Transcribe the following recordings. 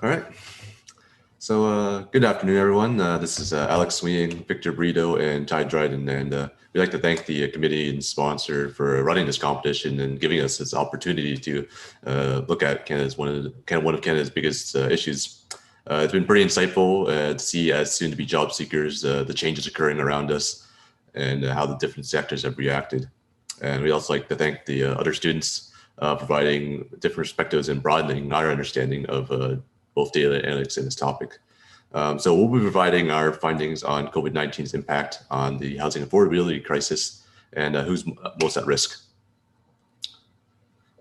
All right. So good afternoon, everyone. This is Alex Swing, Victor Brito, and Ty Dryden, and we'd like to thank the committee and sponsor for running this competition and giving us this opportunity to look at Canada's one of Canada's biggest issues. It's been pretty insightful to see, as soon-to-be job seekers, the changes occurring around us and how the different sectors have reacted. And we'd also like to thank the other students providing different perspectives and broadening our understanding of both data analytics and this topic. So we'll be providing our findings on COVID-19's impact on the housing affordability crisis and who's most at risk.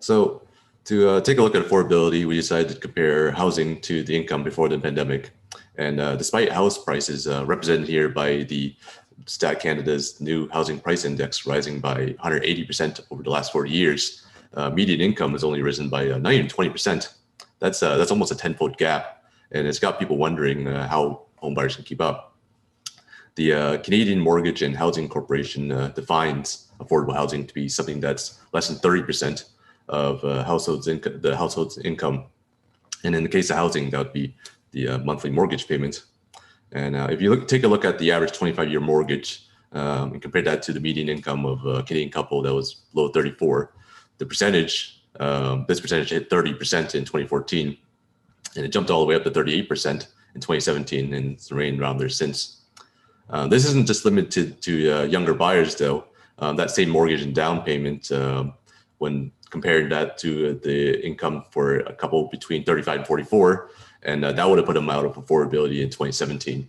So to take a look at affordability, we decided to compare housing to the income before the pandemic. And despite house prices represented here by the Stat Canada's new housing price index rising by 180% over the last 40 years, median income has only risen by not even 20%. That's almost a 10-fold gap, and it's got people wondering how homebuyers can keep up. The Canadian Mortgage and Housing Corporation defines affordable housing to be something that's less than 30% of the household's income, and in the case of housing, that would be the monthly mortgage payment. And if you take a look at the average 25-year mortgage and compare that to the median income of a Canadian couple that was below 34, the percentage. This percentage hit 30% in 2014, and it jumped all the way up to 38% in 2017, and it's remained around there since. This isn't just limited to younger buyers, though. That same mortgage and down payment, when compared that to the income for a couple between 35 and 44, and that would have put them out of affordability in 2017.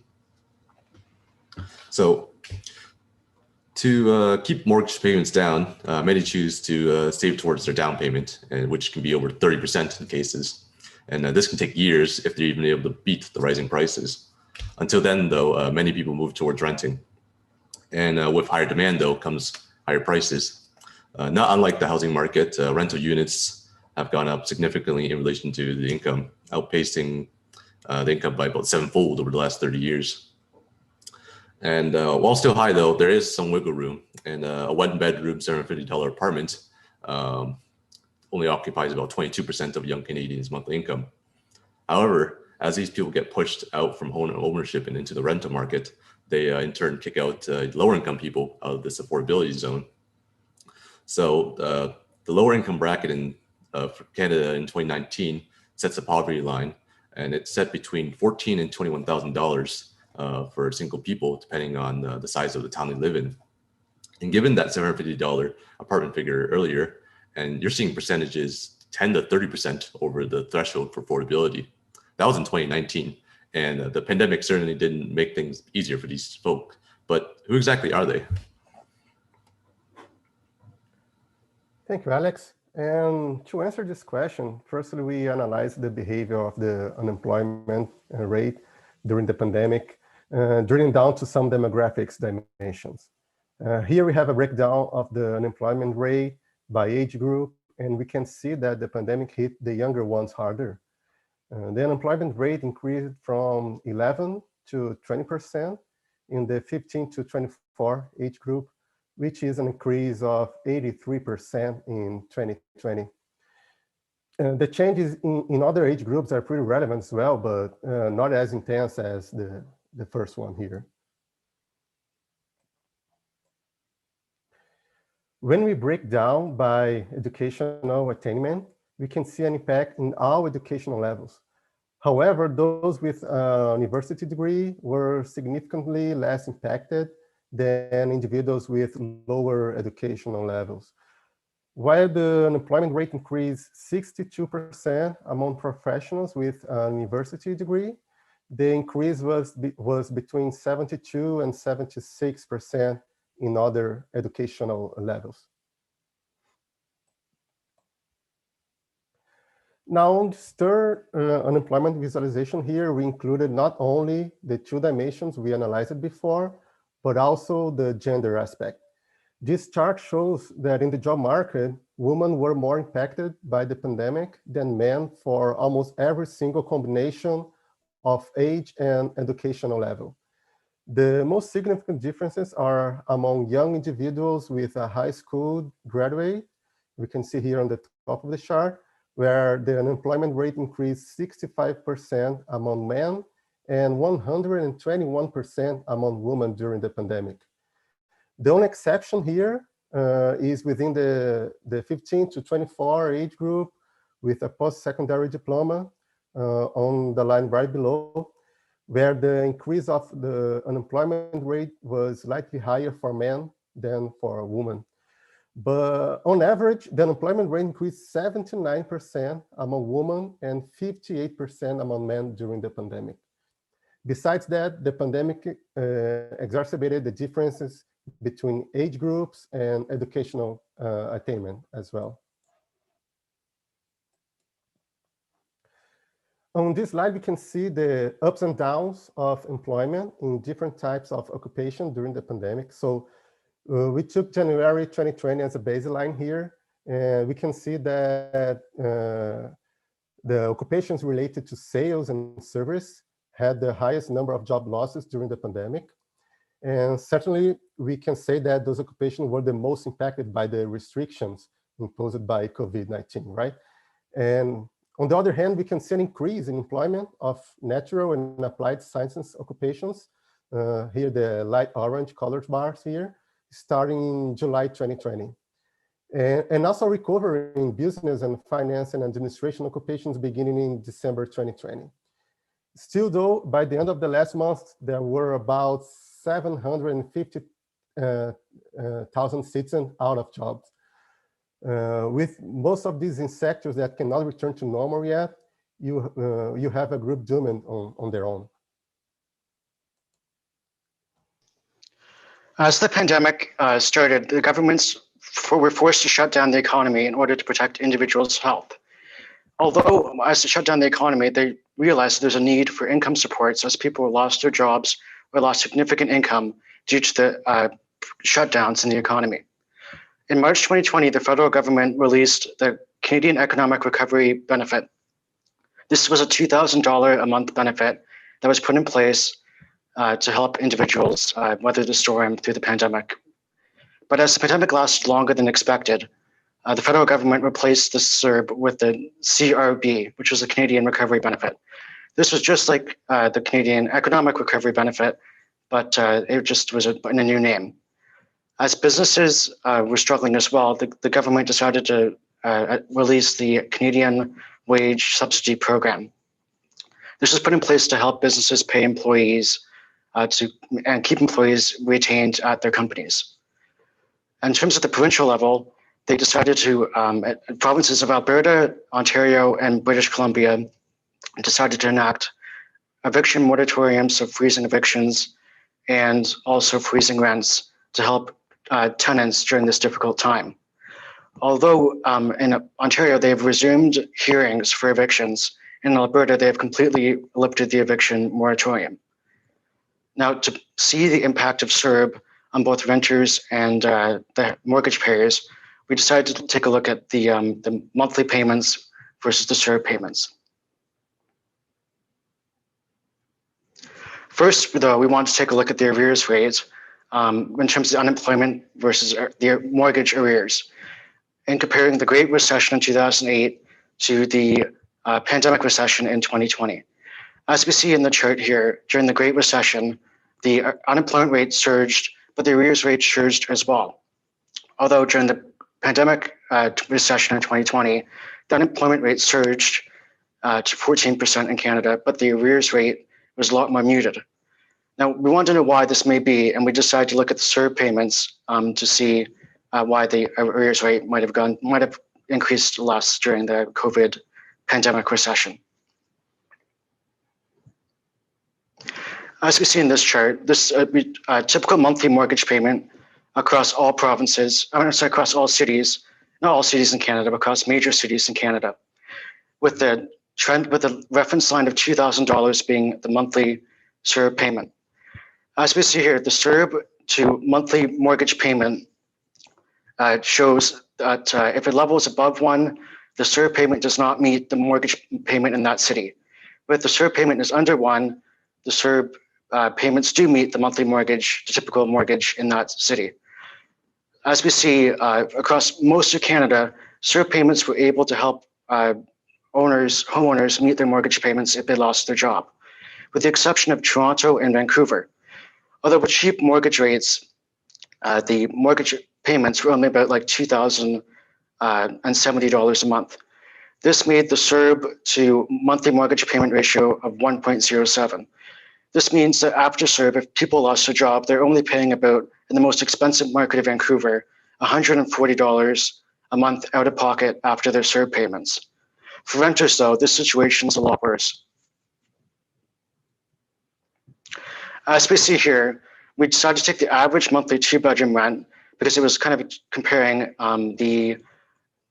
So to keep mortgage payments down, many choose to save towards their down payment, and which can be over 30% in cases. And this can take years if they're even able to beat the rising prices. Until then, though, many people move towards renting. And with higher demand, though, comes higher prices. Not unlike the housing market, rental units have gone up significantly in relation to the income, outpacing the income by about 7-fold over the last 30 years. And while still high, though, there is some wiggle room. And a one-bedroom, $750 apartment only occupies about 22% of young Canadians' monthly income. However, as these people get pushed out from home ownership and into the rental market, they in turn kick out lower-income people out of this affordability zone. So the lower-income bracket for Canada in 2019 sets a poverty line, and it's set between $14,000 and $21,000 for single people, depending on the size of the town they live in. And given that $750 apartment figure earlier, and you're seeing percentages 10 to 30% over the threshold for affordability. That was in 2019. And the pandemic certainly didn't make things easier for these folk. But who exactly are they? Thank you, Alex. And to answer this question, firstly, we analyzed the behavior of the unemployment rate during the pandemic, drilling down to some demographics dimensions. Here we have a breakdown of the unemployment rate by age group, and we can see that the pandemic hit the younger ones harder. The unemployment rate increased from 11 to 20% in the 15 to 24 age group, which is an increase of 83% in 2020. The changes in other age groups are pretty relevant as well, but not as intense as the first one here. When we break down by educational attainment, we can see an impact in all educational levels. However, those with a university degree were significantly less impacted than individuals with lower educational levels. While the unemployment rate increased 62% among professionals with a university degree, the increase was between 72 and 76% in other educational levels. Now, on this third unemployment visualization here, we included not only the two dimensions we analyzed before, but also the gender aspect. This chart shows that in the job market, women were more impacted by the pandemic than men for almost every single combination of age and educational level. The most significant differences are among young individuals with a high school graduate, we can see here on the top of the chart, where the unemployment rate increased 65% among men and 121% among women during the pandemic. The only exception here is within the 15 to 24 age group with a post-secondary diploma on the line right below, where the increase of the unemployment rate was slightly higher for men than for women. But on average, the unemployment rate increased 79% among women and 58% among men during the pandemic. Besides that, the pandemic exacerbated the differences between age groups and educational attainment as well. On this slide, we can see the ups and downs of employment in different types of occupation during the pandemic. So we took January 2020 as a baseline here, and we can see that the occupations related to sales and service had the highest number of job losses during the pandemic. And certainly, we can say that those occupations were the most impacted by the restrictions imposed by COVID-19, right? And on the other hand, we can see an increase in employment of natural and applied sciences occupations. Here, the light orange colored bars here, starting in July 2020. And also recovery in business and finance and administration occupations beginning in December 2020. Still though, by the end of the last month, there were about 750,000 citizens out of jobs. With most of these in sectors that cannot return to normal yet, you have a group doomed on their own. As the pandemic started, the governments were forced to shut down the economy in order to protect individuals' health. Although, as they shut down the economy, they realized there's a need for income supports as people lost their jobs or lost significant income due to the shutdowns in the economy. In March 2020, the federal government released the Canadian Economic Recovery Benefit. This was a $2,000 a month benefit that was put in place to help individuals weather the storm through the pandemic. But as the pandemic lasted longer than expected, the federal government replaced the CERB with the CRB, which was the Canadian Recovery Benefit. This was just like the Canadian Economic Recovery Benefit, but it just was in a new name. As businesses were struggling as well, the government decided to release the Canadian Wage Subsidy Program. This was put in place to help businesses pay employees and keep employees retained at their companies. In terms of the provincial level, they decided to, provinces of Alberta, Ontario, and British Columbia decided to enact eviction moratoriums, so freezing evictions, and also freezing rents to help tenants during this difficult time. Although in Ontario, they've resumed hearings for evictions, in Alberta, they have completely lifted the eviction moratorium. Now, to see the impact of CERB on both renters and the mortgage payers, we decided to take a look at the monthly payments versus the CERB payments. First, though, we want to take a look at the arrears rates in terms of unemployment versus the mortgage arrears, and comparing the Great Recession in 2008 to the pandemic recession in 2020. As we see in the chart here, during the Great Recession, the unemployment rate surged, but the arrears rate surged as well. Although during the pandemic recession in 2020, the unemployment rate surged to 14% in Canada, but the arrears rate was a lot more muted. Now, we want to know why this may be, and we decided to look at the CERB payments to see why the arrears rate might have increased less during the COVID pandemic recession. As we see in this chart, this typical monthly mortgage payment across all provinces, across all cities, not all cities in Canada, but across major cities in Canada, with the reference line of $2,000 being the monthly CERB payment. As we see here, the CERB to monthly mortgage payment shows that if it levels above 1, the CERB payment does not meet the mortgage payment in that city. But if the CERB payment is under 1, the CERB payments do meet the monthly mortgage, the typical mortgage in that city. As we see across most of Canada, CERB payments were able to help homeowners meet their mortgage payments if they lost their job, with the exception of Toronto and Vancouver. Although with cheap mortgage rates, the mortgage payments were only about like $2,070 a month. This made the CERB to monthly mortgage payment ratio of 1.07. This means that after CERB, if people lost their job, they're only paying about, in the most expensive market of Vancouver, $140 a month out of pocket after their CERB payments. For renters, though, this situation is a lot worse. As we see here, we decided to take the average monthly two-bedroom rent because it was kind of comparing the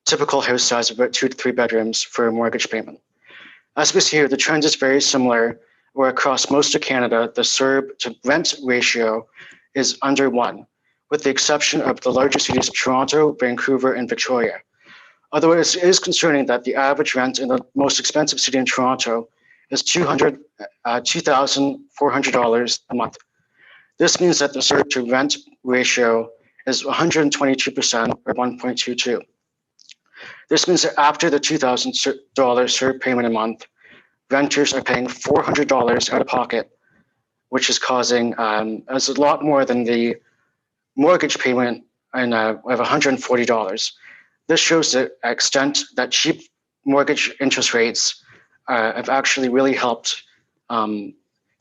typical house size of about 2 to 3 bedrooms for a mortgage payment. As we see here, the trend is very similar, where across most of Canada, the CERB to rent ratio is under 1, with the exception of the larger cities of Toronto, Vancouver, and Victoria. Although it is concerning that the average rent in the most expensive city in Toronto is $2,400 a month. This means that the CERB to rent ratio is 122% or 1.22. This means that after the $2,000 CERB payment a month, renters are paying $400 out of pocket, which is causing as a lot more than the mortgage payment of $140. This shows the extent that cheap mortgage interest rates have actually really helped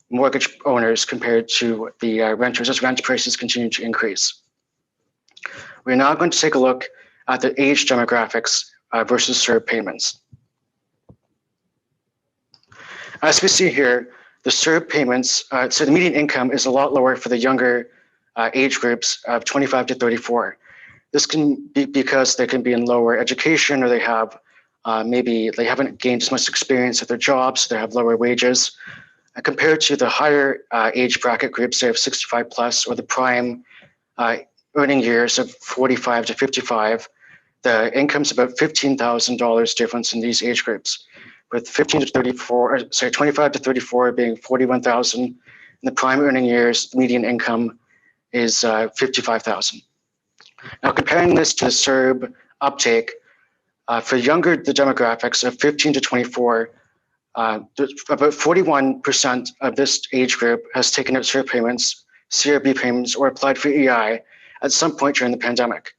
mortgage owners compared to the renters as rent prices continue to increase. We're now going to take a look at the age demographics versus CERB payments. As we see here, the CERB payments, so the median income is a lot lower for the younger age groups of 25 to 34. This can be because they can be in lower education, or they have maybe they haven't gained as much experience at their jobs, so they have lower wages. Compared to the higher age bracket groups, say of 65 plus, or the prime earning years of 45 to 55, the income's about $15,000 difference in these age groups, with 25 to 34 being 41,000. In the prime earning years, the median income is 55,000. Now, comparing this to the CERB uptake, for the demographics of 15 to 24, about 41% of this age group has taken out CERB payments, CRB payments, or applied for EI at some point during the pandemic,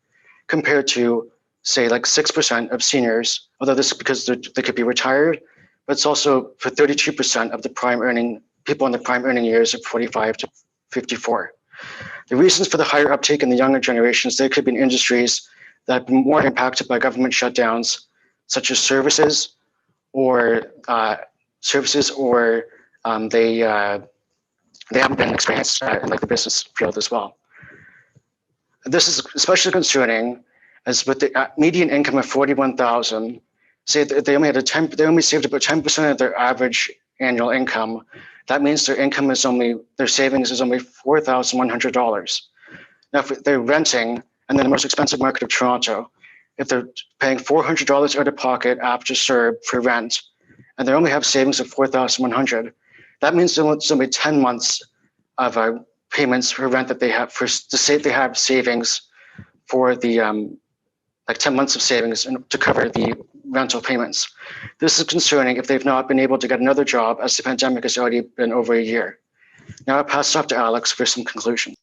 compared to, say, like 6% of seniors, although this is because they could be retired, but it's also for 32% of the people in the prime earning years of 45 to 54. The reasons for the higher uptake in the younger generations, they could be in industries that have been more impacted by government shutdowns, such as services, or they haven't been experienced in like the business field as well. This is especially concerning as with the median income of 41,000, say that they only saved about 10% of their average annual income. That means their savings is only $4,100. Now, if they're renting, and then the most expensive market of Toronto, if they're paying $400 out of pocket after CERB for rent, and they only have savings of $4,100, that means there's only 10 months of payments for rent that they have to say they have savings for the 10 months of savings to cover the rental payments. This is concerning if they've not been able to get another job, as the pandemic has already been over a year. Now I'll pass it off to Alex for some conclusion.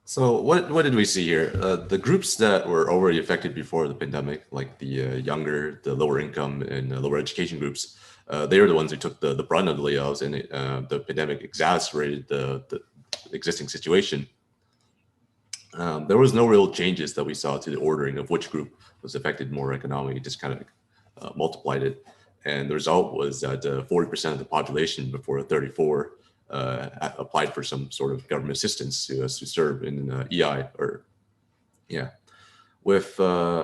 So what did we see here? The groups that were already affected before the pandemic, like the younger, the lower income, and lower education groups, they are the ones who took the brunt of the layoffs, and the pandemic exacerbated the existing situation. There was no real changes that we saw to the ordering of which group was affected more economically. It just kind of multiplied it. And the result was that 40% of the population before 34 applied for some sort of government assistance to serve in EI. With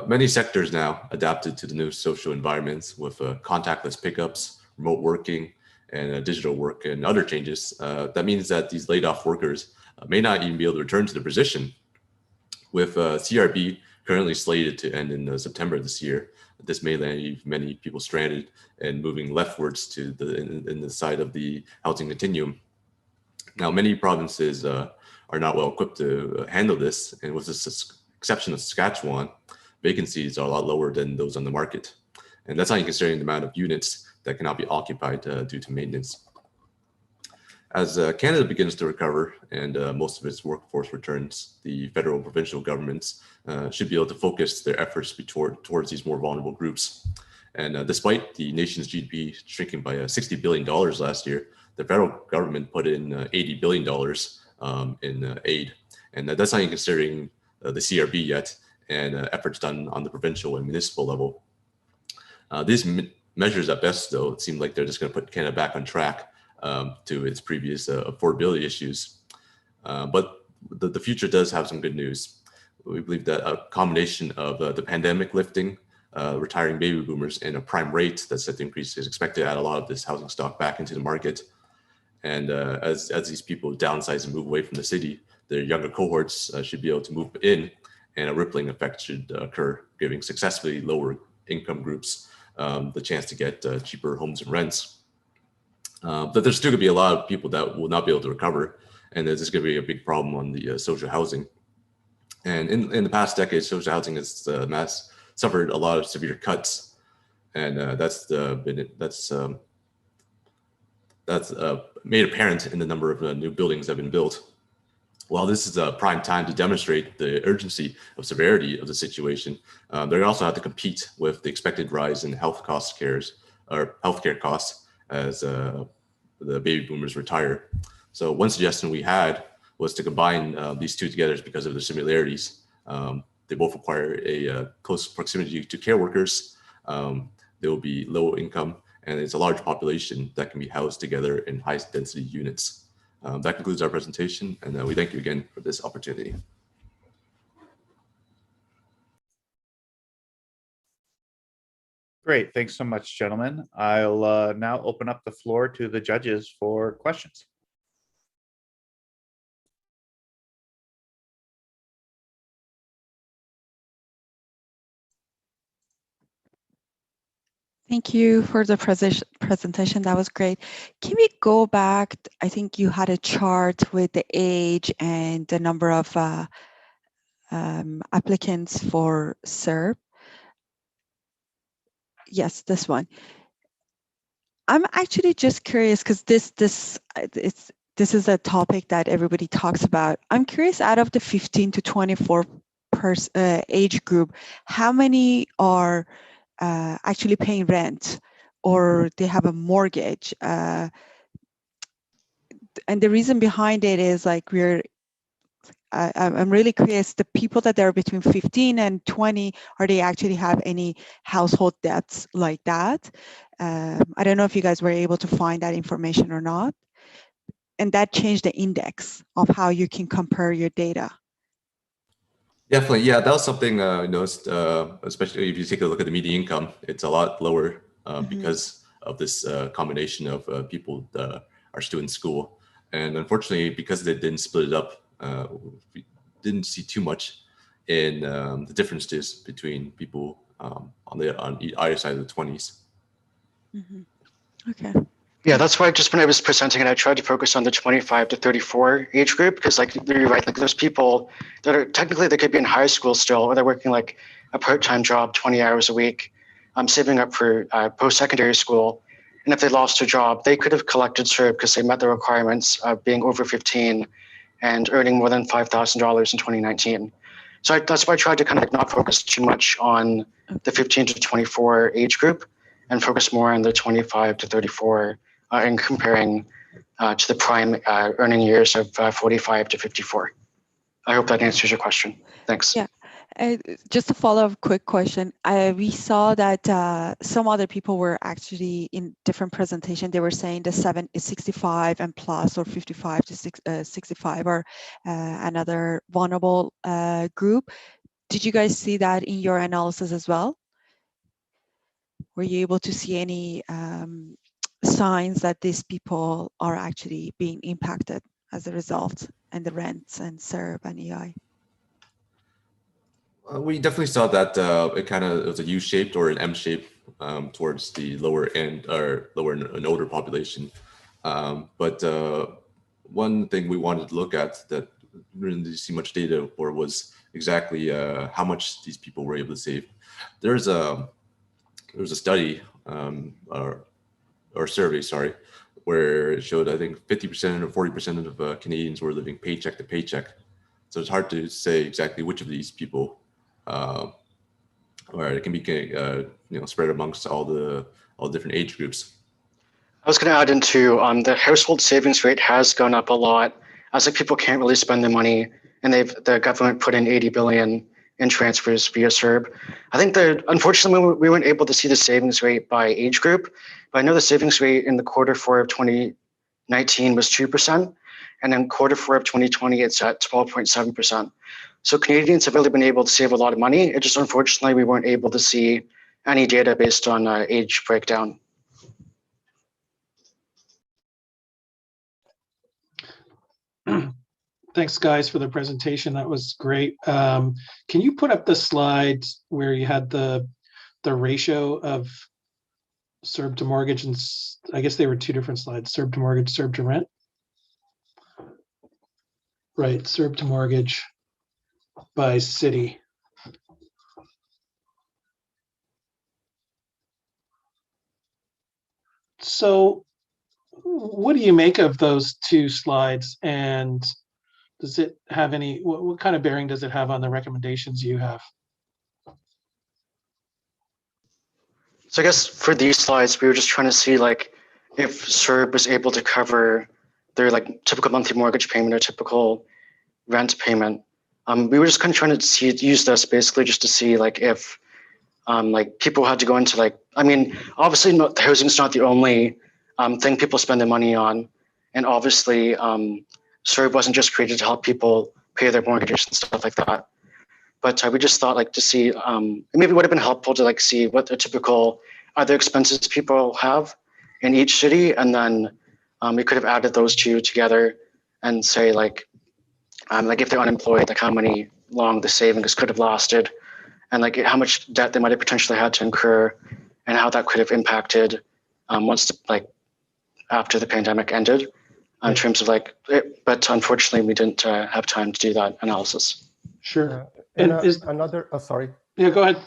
many sectors now adapted to the new social environments with contactless pickups, remote working, and digital work and other changes, that means that these laid off workers may not even be able to return to their position. With CRB currently slated to end in September this year, this may leave many people stranded and moving leftwards to in the side of the housing continuum. Now, many provinces are not well equipped to handle this, and with this exception of Saskatchewan, vacancies are a lot lower than those on the market. And that's not even considering the amount of units that cannot be occupied due to maintenance. As Canada begins to recover and most of its workforce returns, the federal and provincial governments should be able to focus their efforts towards these more vulnerable groups. And despite the nation's GDP shrinking by $60 billion last year, the federal government put in $80 billion in aid. And that's not even considering the CRB yet and efforts done on the provincial and municipal level. These measures at best, though, it seem like they're just going to put Canada back on track to its previous affordability issues. But the future does have some good news. We believe that a combination of the pandemic lifting, retiring baby boomers, and a prime rate that's set to increase is expected to add a lot of this housing stock back into the market. And as these people downsize and move away from the city, their younger cohorts should be able to move in, and a rippling effect should occur, giving successfully lower income groups the chance to get cheaper homes and rents. But there's still going to be a lot of people that will not be able to recover, and there's going to be a big problem on the social housing. And in the past decade, social housing has suffered a lot of severe cuts, and that's made apparent in the number of new buildings that have been built. While this is a prime time to demonstrate the urgency of severity of the situation, they also have to compete with the expected rise in healthcare costs as the baby boomers retire. So one suggestion we had was to combine these two together because of their similarities. They both require a close proximity to care workers. They will be low income, and it's a large population that can be housed together in high density units. That concludes our presentation, and we thank you again for this opportunity. Great, thanks so much, gentlemen. I'll now open up the floor to the judges for questions. Thank you for the presentation. That was great. Can we go back? I think you had a chart with the age and the number of applicants for CERB. Yes, this one. I'm actually just curious because this is a topic that everybody talks about. I'm curious, out of the 15 to 24 age group, how many are actually paying rent or they have a mortgage? And the reason behind it is like I'm really curious, the people that are between 15 and 20, are they actually have any household debts like that? I don't know if you guys were able to find that information or not. And that changed the index of how you can compare your data. Definitely, yeah, that was something I noticed, especially if you take a look at the median income, it's a lot lower because of this combination of people that are still in school. And unfortunately, because they didn't split it up, we didn't see too much in the differences between people on either side of the 20s. Okay. Yeah, that's why just when I was presenting it, I tried to focus on the 25 to 34 age group, because like you're right, like there's people that are technically, they could be in high school still, or they're working like a part-time job, 20 hours a week, saving up for post-secondary school. And if they lost their job, they could have collected CERB because they met the requirements of being over 15 and earning more than $5,000 in 2019. So that's why I tried to kind of like not focus too much on the 15 to 24 age group and focus more on the 25 to 34 and comparing to the prime earning years of 45 to 54. I hope that answers your question. Thanks. Yeah. Just a follow-up quick question. We saw that some other people were actually in different presentation. They were saying the 65 and plus, or 55 to 65 are another vulnerable group. Did you guys see that in your analysis as well? Were you able to see any signs that these people are actually being impacted as a result, and the rents and CERB and EI? We definitely saw that it was a U-shaped or an M-shape towards the lower end, or lower and older population. But one thing we wanted to look at that we didn't see much data for was exactly how much these people were able to save. There was a study or survey, sorry, where it showed I think 50% or 40% of Canadians were living paycheck to paycheck. So it's hard to say exactly which of these people, or it can be spread amongst all the different age groups. I was going to add into the household savings rate has gone up a lot, as like people can't really spend their money, and the government put in 80 billion in transfers via CERB. I think that unfortunately we weren't able to see the savings rate by age group, but I know the savings rate in the Q4 of 2019 was 2%, and then Q4 of 2020 it's at 12.7%. So Canadians have really been able to save a lot of money. It just unfortunately we weren't able to see any data based on age breakdown. Thanks, guys, for the presentation. That was great. Can you put up the slide where you had the ratio of CERB to mortgage, and I guess they were two different slides: CERB to mortgage, CERB to rent. Right, CERB to mortgage by city. So, what do you make of those two slides, and does it have any, what kind of bearing does it have on the recommendations you have? So I guess for these slides, we were just trying to see like if CERB was able to cover their like typical monthly mortgage payment or typical rent payment. We were just kind of trying to use this basically just to see like if like people had to go into like, I mean, obviously housing is not the only thing people spend their money on. And obviously CERB wasn't just created to help people pay their mortgages and stuff like that. But we just thought like to see, maybe it would have been helpful to like see what the typical other expenses people have in each city. And then we could have added those two together and say like if they're unemployed, like how many long the savings could have lasted, and like how much debt they might have potentially had to incur, and how that could have impacted after the pandemic ended in terms of like it, but unfortunately we didn't have time to do that analysis. Sure. And is another, sorry. Yeah, go ahead.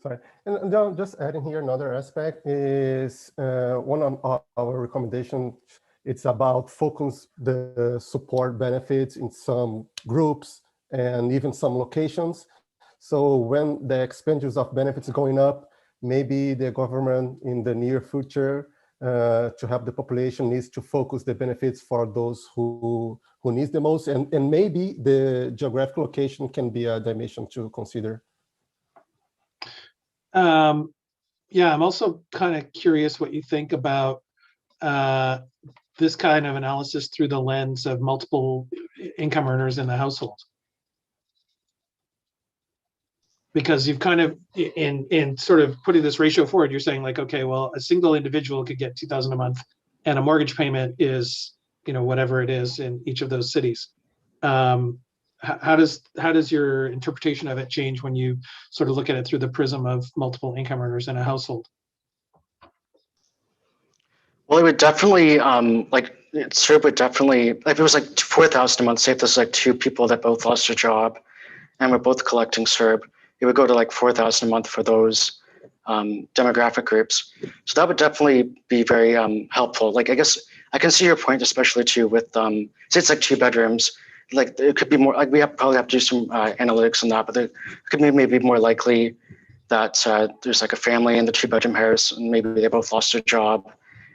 Sorry. And just adding here, another aspect is one of our recommendations. It's about focus the support benefits in some groups and even some locations. So when the expenditures of benefits going up, maybe the government in the near future to help the population needs to focus the benefits for those who needs the most, and maybe the geographic location can be a dimension to consider. Yeah, I'm also kind of curious what you think about this kind of analysis through the lens of multiple income earners in the household. Because you've kind of, in sort of putting this ratio forward, you're saying like, okay, well, a single individual could get $2,000 a month, and a mortgage payment is, whatever it is in each of those cities. How does your interpretation of it change when you sort of look at it through the prism of multiple income earners in a household? Well, it would definitely CERB would definitely, if it was like $4,000 a month, say if there's like two people that both lost their job and we're both collecting CERB, it would go to like $4,000 a month for those demographic groups. So that would definitely be very helpful. Like, I guess I can see your point, especially too with say it's like 2 bedrooms. Like it could be more like probably have to do some analytics on that, but it could maybe be more likely that there's like a family in the 2-bedroom house and maybe they both lost their job.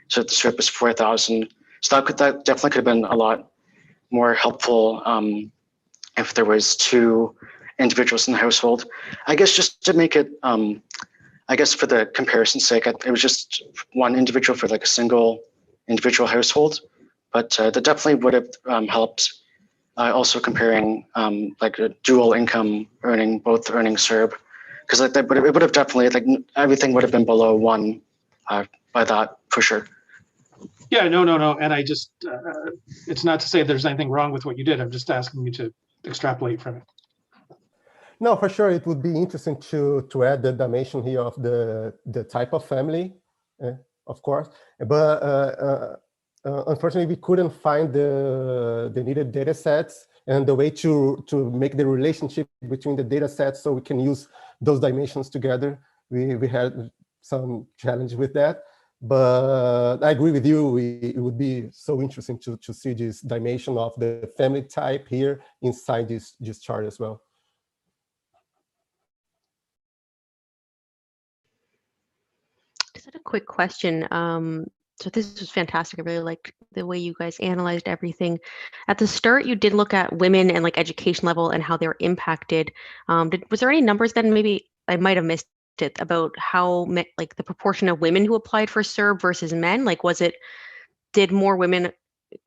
So the CERB is 4,000. So that definitely could have been a lot more helpful if there was 2 individuals in the household. I guess just to make it, I guess for the comparison's sake, it was just 1 individual for like a single individual household, but that definitely would have helped. Also comparing like a dual income earning, both earning CERB, because like it would have definitely like everything would have been below 1 by that for sure. Yeah, no. And I just, it's not to say there's anything wrong with what you did. I'm just asking you to extrapolate from it. No, for sure. It would be interesting to add the dimension here of the type of family, of course. But unfortunately, we couldn't find the needed data sets and the way to make the relationship between the data sets so we can use those dimensions together. We had some challenge with that, but I agree with you. It would be so interesting to see this dimension of the family type here inside this chart as well. Just had a quick question. So this was fantastic. I really liked the way you guys analyzed everything. At the start, you did look at women and like education level and how they were impacted. Was there any numbers then? Maybe I might have missed it about how like the proportion of women who applied for CERB versus men. Like, did more women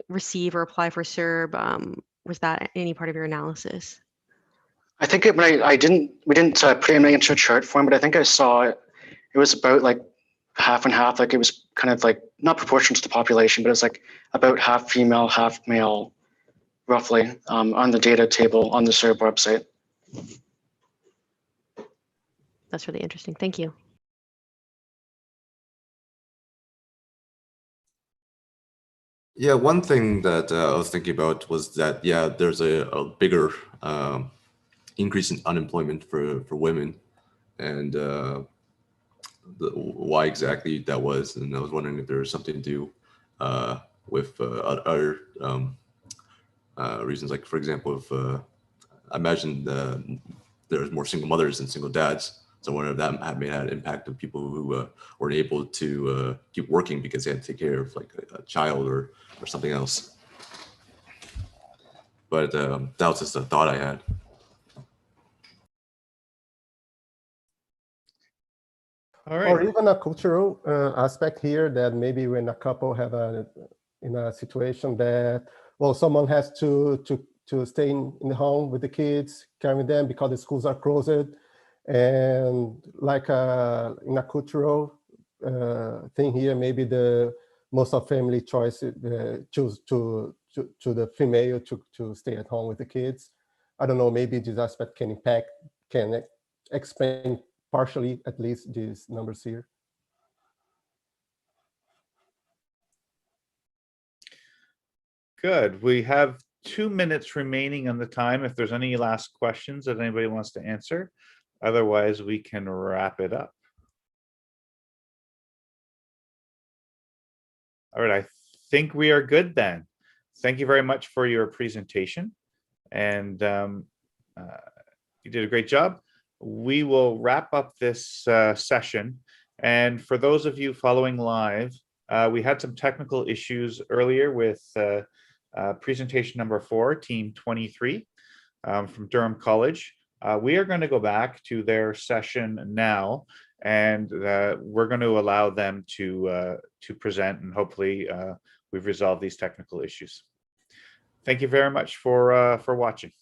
receive or apply for CERB? Was that any part of your analysis? I think we didn't put it into a chart form, but I think I saw it. It was about like half and half. Like it was kind of like not proportional to the population, but it's like about half female, half male, roughly, on the data table on the CERB website. That's really interesting. Thank you. Yeah, one thing that I was thinking about was that, yeah, there's a bigger increase in unemployment for women, and why exactly that was. And I was wondering if there was something to do with other reasons, like, for example, if I imagine there's more single mothers than single dads. So I wonder if that may have an impact on people who weren't able to keep working because they had to take care of like a child or something else. But that was just a thought I had. All right. Or even a cultural aspect here, that maybe when a couple have in a situation that, well, someone has to stay in the home with the kids, carrying them because the schools are closed, and like in a cultural thing here, maybe the most of family choice choose to the female to stay at home with the kids. I don't know, maybe this aspect can explain partially at least these numbers here. Good. We have 2 minutes remaining on the time. If there's any last questions that anybody wants to answer, otherwise we can wrap it up. All right, I think we are good then. Thank you very much for your presentation, and you did a great job. We will wrap up this session, and for those of you following live, we had some technical issues earlier with presentation number 4, team 23 from Durham College. We are going to go back to their session now, and we're going to allow them to present, and hopefully we've resolved these technical issues. Thank you very much for watching.